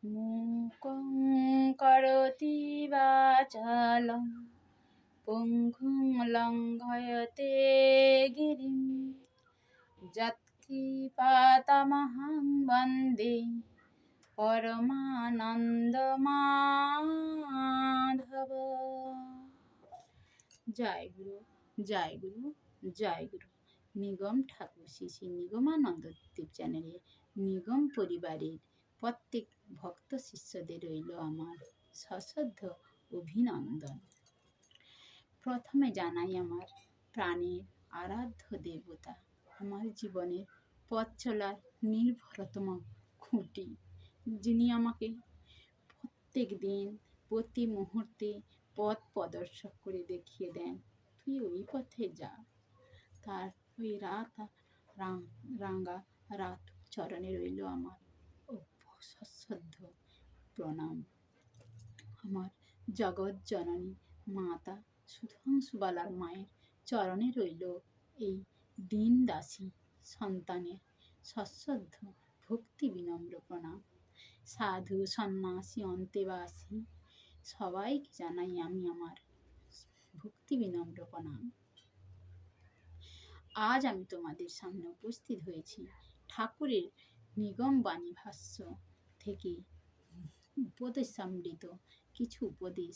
মূকং করোতি বাচালং পঙ্গুং লঙ্ঘয়তে গিরিম যৎক্ষিপাতমহং বন্দে পরমানন্দমাধব। জয় গুরু, জয় গুরু, জয় গুরু। নিগম ঠাকুর শ্রী শ্রী নিগমানন্দ দেব চ্যানেলে নিগম পরিবারের প্রত্যেক ভক্ত শিষ্যদের রইল আমার সশ্রদ্ধ অভিনন্দন। প্রথমে জানাই আমার প্রাণের আরাধ্য দেবতা, আমার জীবনের পথ চলার নির্ভরতম খুঁটি, যিনি আমাকে প্রত্যেক দিন প্রতি মুহূর্তে পথ প্রদর্শক করে দেখিয়ে দেন, তুই ওই পথে যা। তার ওই রাঙা রাত চরণে রইল আমার সশ্রদ্ধ প্রণাম। আমার জগৎ জননী মাতা সুধাংশুবালার মায়ের চরণে রইল এই দীন দাসী সন্তানের সশ্রদ্ধ ভক্তি বিনম্র প্রণাম। সাধু সন্ন্যাসী অন্তেবাসী সবাইকে জানাই আমি আমার ভক্তি বিনম্র প্রণাম। আজ আমি তোমাদের সামনে উপস্থিত হয়েছি ঠাকুরের নিগম বাণী ভাষ্য থেকে উপদেশামৃত কিছু উপদেশ,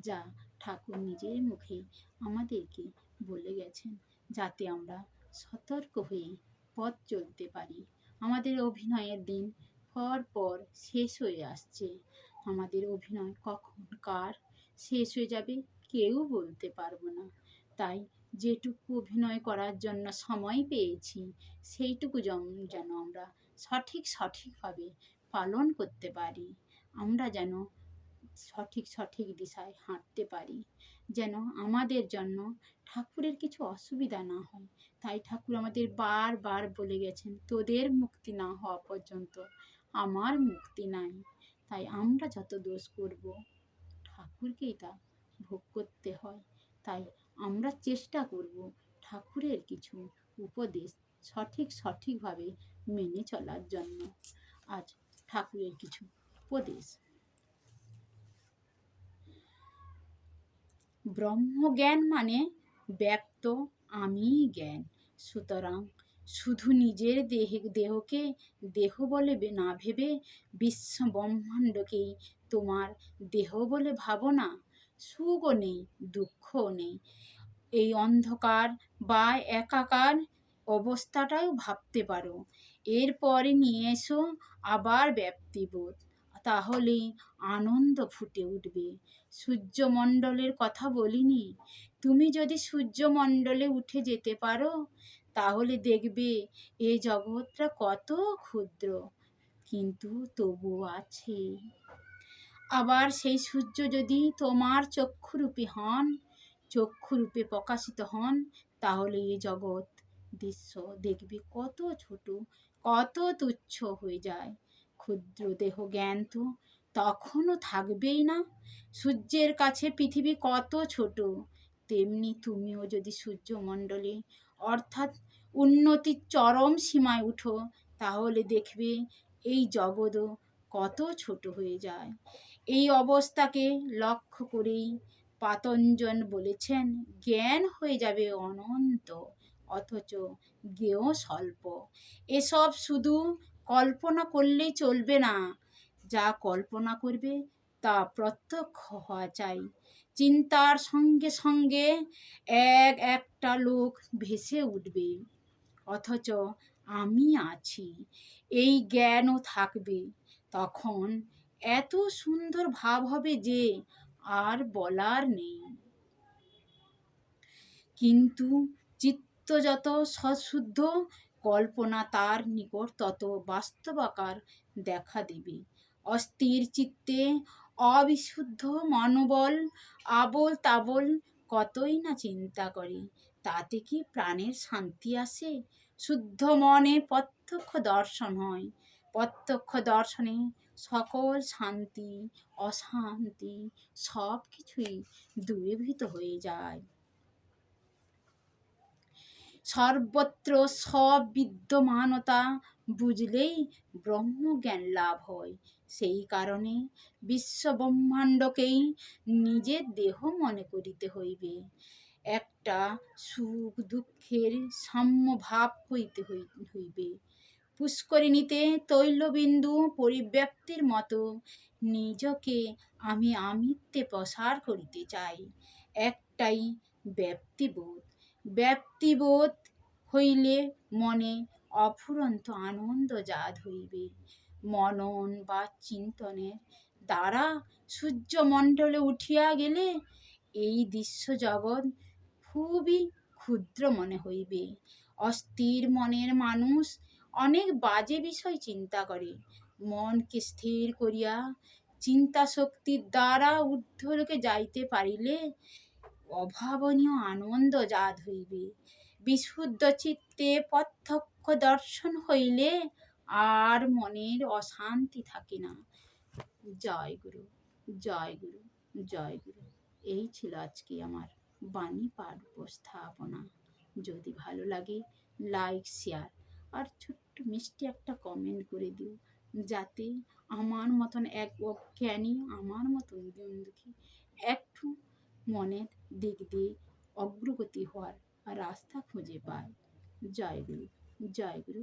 যা ঠাকুর নিজের মুখে আমাদেরকে বলে গেছেন, যাতে আমরা সতর্ক হয়ে পথ চলতে পারি। আমাদের অভিনয়ের দিন পর পর শেষ হয়ে আসছে। আমাদের অভিনয় কখন কার শেষ হয়ে যাবে কেউ বলতে পারবো না। তাই যেটুকু অভিনয় করার জন্য সময় পেয়েছি সেইটুকু যেন আমরা সঠিকভাবে পালন করতে পারি। আমরা যেন সঠিক দিশায় হাঁটতে পারি, যেন আমাদের জন্য ঠাকুরের কিছু অসুবিধা না হয়। তাই ঠাকুর আমাদের বারবার বলে গেছেন, তোদের মুক্তি না হওয়া পর্যন্ত আমার মুক্তি নাই। তাই আমরা যত দোষ করব ঠাকুরকেই তা ভোগ করতে হয়। তাই আমরা চেষ্টা করব ঠাকুরের কিছু উপদেশ সঠিকভাবে মেনে চলার জন্য। আজ ঠাকুরের কিছু উপদেশ। ব্রহ্মজ্ঞান মানে ব্যক্ত আমি জ্ঞান। সুতরাং শুধু নিজের দেহকে দেহ বলে না ভেবে বিশ্ব ব্রহ্মাণ্ডকেই তোমার দেহ বলে ভাবো না। সুখও নেই, দুঃখও নেই, এই অন্ধকার বা একাকার অবস্থাটাও ভাবতে পারো। এরপরে নিয়ে এসো আবার ব্যাপ্তিবোধ, তাহলেই আনন্দ ফুটে উঠবে। সূর্যমণ্ডলের কথা বলিনি, তুমি যদি সূর্যমণ্ডলে উঠে যেতে পারো তাহলে দেখবে এই জগৎটা কত ক্ষুদ্র, কিন্তু তবুও আছে। আবার সেই সূর্য যদি তোমার চক্ষুরূপে প্রকাশিত হন, তাহলে এই জগৎ দৃশ্য দেখবে কত ছোট, কত তুচ্ছ হয়ে যায়। ক্ষুদ্র দেহ জ্ঞান তো তখনও থাকবেই না। সূর্যের কাছে পৃথিবী কত ছোট, তেমনি তুমিও যদি সূর্যমণ্ডলে অর্থাৎ উন্নতির চরম সীমায় উঠো, তাহলে দেখবে এই জগৎও কত ছোট হয়ে যায়। এই অবস্থাকে লক্ষ্য করেই পাতঞ্জন বলেছেন, জ্ঞান হয়ে যাবে অনন্ত, অথচ জ্ঞেয় স্বল্প। এসব শুধু কল্পনা করলেই চলবে না, যা কল্পনা করবে তা প্রত্যক্ষ হওয়া চাই। চিন্তার সঙ্গে সঙ্গে একটা লোক ভেসে উঠবে, অথচ আমি আছি, এই জ্ঞানও থাকবে। তখন এত সুন্দর ভাব হবে যে আর বলার নেই। কিন্তু চিত্ত যত সশুদ্ধ, কল্পনা তার নিকট তত বাস্তবাকার দেখা দেবে। অস্থির চিত্তে অবিশুদ্ধ মনোবল আবোল তাবোল কতই না চিন্তা করে, তাতে কি প্রাণের শান্তি আসে? শুদ্ধ মনে প্রত্যক্ষ দর্শন হয়। প্রত্যক্ষ দর্শনে সকল শান্তি অশান্তি সব কিছুই দূরীভূত হয়ে যায়। সর্বত্র সব বিদ্যমানতা বুঝলেই ব্রহ্মজ্ঞান লাভ হয়। সেই কারণে বিশ্বব্রহ্মাণ্ডকেই নিজের দেহ মনে করিতে হইবে। একটা সুখ দুঃখের সাম্য ভাব হইতে হইবে। পুষ্করিণীতে তৈলবিন্দু পরিব্যাপ্তির মতো নিজকে আমি আমিত্বে প্রসার করিতে চাই। একটাই ব্যক্তিবোধ। ব্যক্তিবোধ হইলে মনে অফুরন্ত আনন্দ জাত হইবে। মনন বা চিন্তনের দ্বারা সূর্যমণ্ডলে উঠিয়া গেলে এই দৃশ্যজগৎ খুবই ক্ষুদ্র মনে হইবে। অস্থির মনের মানুষ অনেক বাজে বিষয় চিন্তা করে। মনকে স্থির করিয়া চিন্তা শক্তির দ্বারা ঊর্ধ্বলোকে যাইতে পারিলে অভাবনীয় আনন্দ জাত হইবে। বিশুদ্ধ চিত্তে প্রত্যক্ষ দর্শন হইলে আর মনের অশান্তি থাকে না। জয় গুরু, জয় গুরু, জয় গুরু। এই ছিল আজকে আমার বাণী পাঠ উপস্থাপনা। যদি ভালো লাগে লাইক শেয়ার আর ছোট্ট মিষ্টি একটা কমেন্ট করে দিও, যাতে আমার মতন এক অজ্ঞানী, আমার মতন দুঃখী একটু মনের দিক দিয়ে অগ্রগতি হওয়ার রাস্তা খুঁজে পায়। জয় গুরু, জয় গুরু।